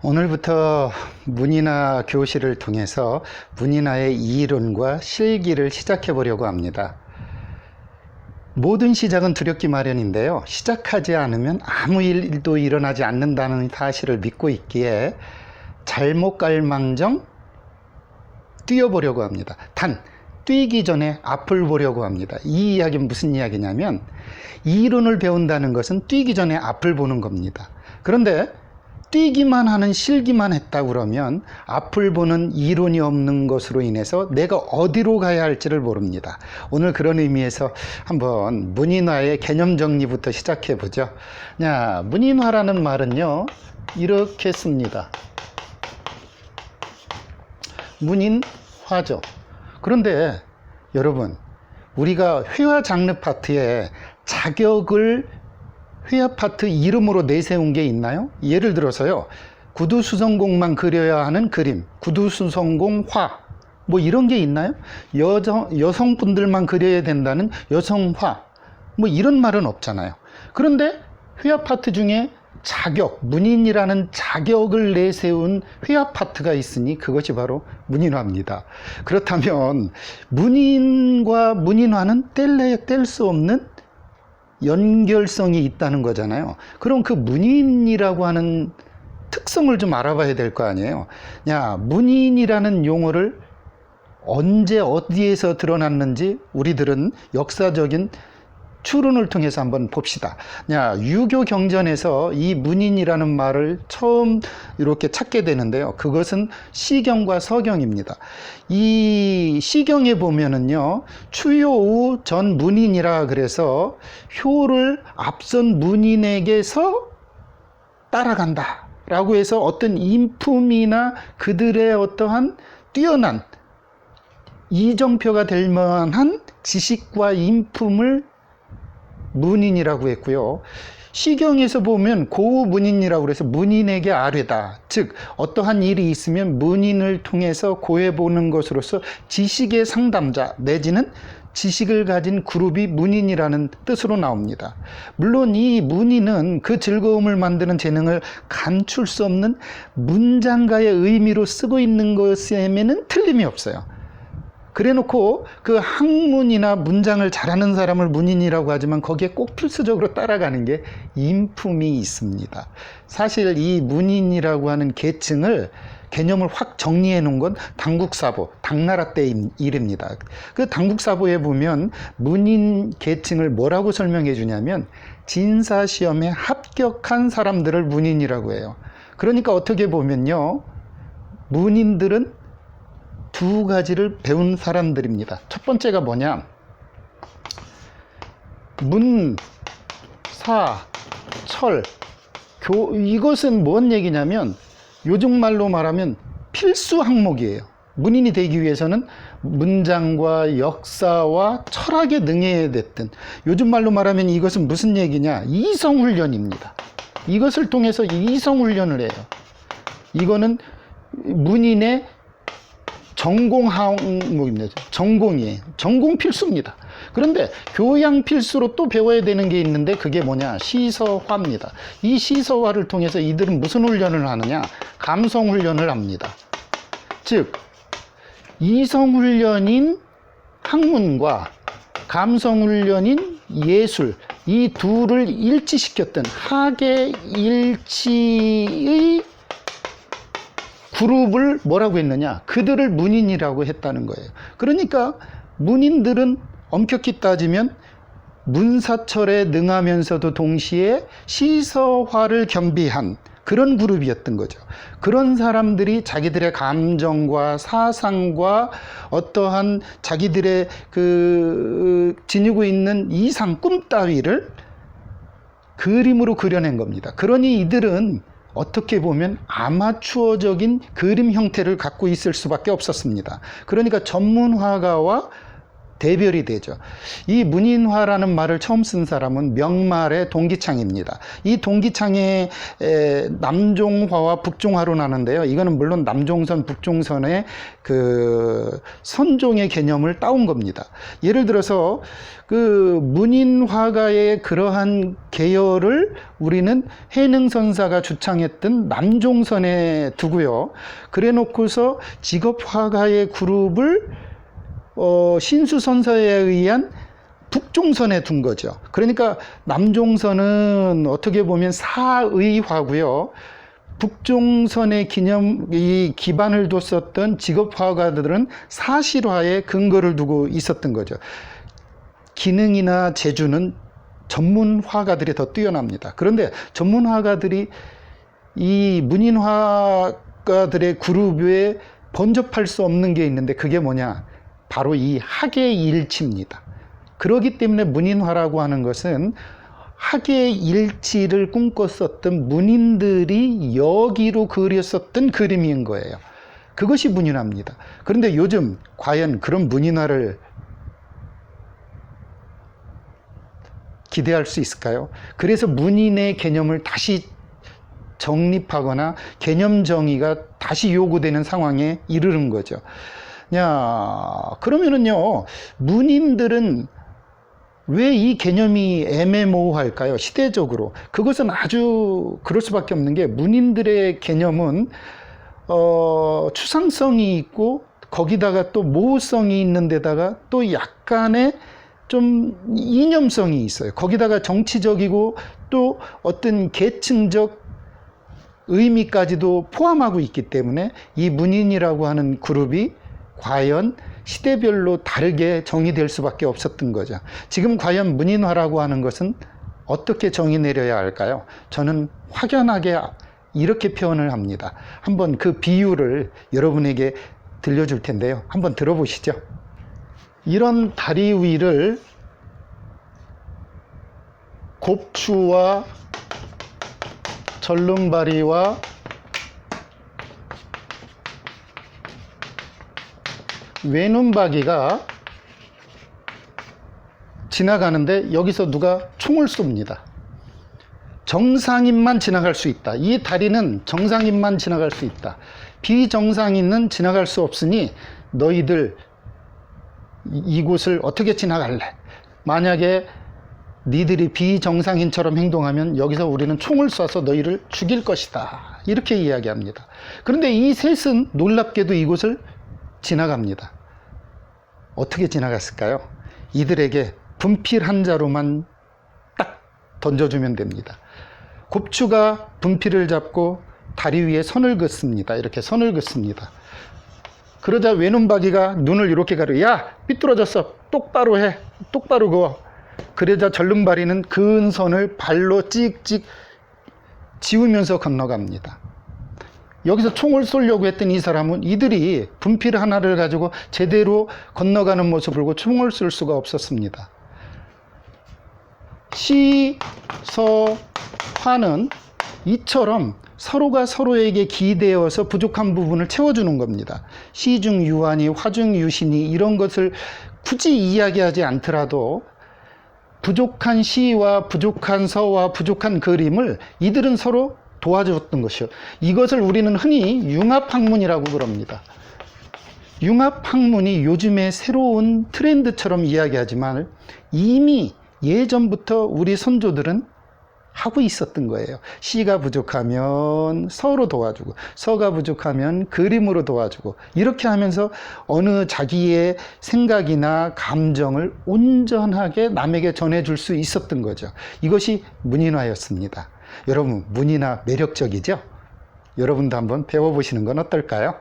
오늘부터 문인화 교실을 통해서 문인화의 이론과 실기를 시작해 보려고 합니다. 모든 시작은 두렵기 마련인데요. 시작하지 않으면 아무 일도 일어나지 않는다는 사실을 믿고 있기에 잘못 갈망정 뛰어보려고 합니다. 단 뛰기 전에 앞을 보려고 합니다. 이 이야기는 무슨 이야기냐면, 이론을 배운다는 것은 뛰기 전에 앞을 보는 겁니다. 그런데 뛰기만 하는 실기만 했다 그러면 앞을 보는 이론이 없는 것으로 인해서 내가 어디로 가야 할지를 모릅니다. 오늘 그런 의미에서 한번 문인화의 개념 정리부터 시작해 보죠. 문인화라는 말은요, 이렇게 씁니다. 문인화죠. 그런데 여러분, 우리가 회화 장르 파트에 자격을 회화 파트 이름으로 내세운 게 있나요? 예를 들어서요, 구두수성공만 그려야 하는 그림, 구두수성공화, 뭐 이런 게 있나요? 여성분들만 그려야 된다는 여성화, 뭐 이런 말은 없잖아요. 그런데 회화 파트 중에 자격, 문인이라는 자격을 내세운 회화 파트가 있으니 그것이 바로 문인화입니다. 그렇다면 문인과 문인화는 뗄 수 없는 연결성이 있다는 거잖아요. 그럼 그 문인이라고 하는 특성을 좀 알아봐야 될 거 아니에요. 문인이라는 용어를 언제 어디에서 드러났는지 우리들은 역사적인 추론을 통해서 한번 봅시다. 유교 경전에서 이 문인이라는 말을 처음 이렇게 찾게 되는데요. 그것은 시경과 서경입니다. 이 시경에 보면은요, 추효우 전 문인이라 그래서 효를 앞선 문인에게서 따라간다 라고 해서 어떤 인품이나 그들의 어떠한 뛰어난 이정표가 될 만한 지식과 인품을 문인이라고 했고요. 시경에서 보면 고문인이라고 해서 문인에게 아뢰다, 즉 어떠한 일이 있으면 문인을 통해서 고해보는 것으로서 지식의 상담자 내지는 지식을 가진 그룹이 문인이라는 뜻으로 나옵니다. 물론 이 문인은 그 즐거움을 만드는 재능을 감출 수 없는 문장가의 의미로 쓰고 있는 것에는 틀림이 없어요. 그래놓고 그 학문이나 문장을 잘하는 사람을 문인이라고 하지만 거기에 꼭 필수적으로 따라가는 게 인품이 있습니다. 사실 이 문인이라고 하는 개념을 확 정리해 놓은 건 당국사보, 당나라 때 일입니다. 그 당국사보에 보면 문인 계층을 뭐라고 설명해 주냐면 진사시험에 합격한 사람들을 문인이라고 해요. 그러니까 어떻게 보면요, 문인들은 두 가지를 배운 사람들입니다. 첫 번째가 뭐냐? 문, 사, 철, 이것은 뭔 얘기냐면 요즘 말로 말하면 필수 항목이에요. 문인이 되기 위해서는 문장과 역사와 철학에 능해야 됐든, 요즘 말로 말하면 이것은 무슨 얘기냐? 이성훈련입니다. 이것을 통해서 이성훈련을 해요. 이거는 문인의 전공 항목입니다. 전공이에요. 전공 필수입니다. 그런데 교양 필수로 또 배워야 되는 게 있는데 그게 뭐냐? 시서화입니다. 이 시서화를 통해서 이들은 무슨 훈련을 하느냐? 감성 훈련을 합니다. 즉 이성 훈련인 학문과 감성 훈련인 예술, 이 둘을 일치시켰던 학의 일치의 그룹을 뭐라고 했느냐? 그들을 문인이라고 했다는 거예요. 그러니까 문인들은 엄격히 따지면 문사철에 능하면서도 동시에 시서화를 겸비한 그런 그룹이었던 거죠. 그런 사람들이 자기들의 감정과 사상과 어떠한 자기들의 지니고 있는 이상, 꿈 따위를 그림으로 그려낸 겁니다. 그러니 이들은 어떻게 보면 아마추어적인 그림 형태를 갖고 있을 수밖에 없었습니다. 그러니까 전문 화가와 대별이 되죠. 이 문인화라는 말을 처음 쓴 사람은 명말의 동기창입니다. 이 동기창에 남종화와 북종화로 나는데요. 이거는 물론 남종선, 북종선의 그 선종의 개념을 따온 겁니다. 예를 들어서 그 문인화가의 그러한 계열을 우리는 해능선사가 주창했던 남종선에 두고요. 그래 놓고서 직업화가의 그룹을 신수선사에 의한 북종선에 둔 거죠. 그러니까 남종선은 어떻게 보면 사의화고요. 북종선의 이 기반을 뒀었던 직업화가들은 사실화에 근거를 두고 있었던 거죠. 기능이나 재주는 전문화가들이 더 뛰어납니다. 그런데 전문화가들이 이 문인화가들의 그룹에 번접할 수 없는 게 있는데 그게 뭐냐? 바로 이 학의 일치입니다. 그렇기 때문에 문인화라고 하는 것은 학의 일치를 꿈꿨었던 문인들이 여기로 그렸었던 그림인 거예요. 그것이 문인화입니다. 그런데 요즘 과연 그런 문인화를 기대할 수 있을까요? 그래서 문인의 개념을 다시 정립하거나 개념 정의가 다시 요구되는 상황에 이르는 거죠. 그러면은요, 문인들은 왜 이 개념이 애매모호할까요? 시대적으로. 그것은 아주 그럴 수밖에 없는 게 문인들의 개념은 추상성이 있고 거기다가 또 모호성이 있는 데다가 또 약간의 좀 이념성이 있어요. 거기다가 정치적이고 또 어떤 계층적 의미까지도 포함하고 있기 때문에 이 문인이라고 하는 그룹이 과연 시대별로 다르게 정의될 수밖에 없었던 거죠. 지금 과연 문인화라고 하는 것은 어떻게 정의 내려야 할까요? 저는 확연하게 이렇게 표현을 합니다. 한번 그 비유를 여러분에게 들려줄 텐데요. 한번 들어보시죠. 이런 다리 위를 곱추와 절름발이와 외눈박이가 지나가는데 여기서 누가 총을 쏩니다. 정상인만 지나갈 수 있다. 이 다리는 정상인만 지나갈 수 있다. 비정상인은 지나갈 수 없으니 너희들 이곳을 어떻게 지나갈래? 만약에 니들이 비정상인처럼 행동하면 여기서 우리는 총을 쏴서 너희를 죽일 것이다. 이렇게 이야기합니다. 그런데 이 셋은 놀랍게도 이곳을 지나갑니다. 어떻게 지나갔을까요? 이들에게 분필 한 자루만 딱 던져주면 됩니다. 곱추가 분필을 잡고 다리 위에 선을 긋습니다. 이렇게 선을 긋습니다. 그러자 외눈박이가 눈을 이렇게 가려, 야, 삐뚤어졌어. 똑바로 해. 똑바로 그어. 그러자 절름발이는 그 선을 발로 찍찍 지우면서 건너갑니다. 여기서 총을 쏘려고 했던 이 사람은 이들이 분필 하나를 가지고 제대로 건너가는 모습을 보고 총을 쏠 수가 없었습니다. 시, 서, 화는 이처럼 서로가 서로에게 기대어서 부족한 부분을 채워주는 겁니다. 시중 유한이, 화중 유신이 이런 것을 굳이 이야기하지 않더라도 부족한 시와 부족한 서와 부족한 그림을 이들은 서로 도와줬던 것이요. 이것을 우리는 흔히 융합학문이라고 그럽니다. 융합학문이 요즘의 새로운 트렌드처럼 이야기하지만 이미 예전부터 우리 선조들은 하고 있었던 거예요. 시가 부족하면 서로 도와주고, 서가 부족하면 그림으로 도와주고, 이렇게 하면서 어느 자기의 생각이나 감정을 온전하게 남에게 전해줄 수 있었던 거죠. 이것이 문인화였습니다. 여러분, 문인화 매력적이죠? 여러분도 한번 배워보시는 건 어떨까요?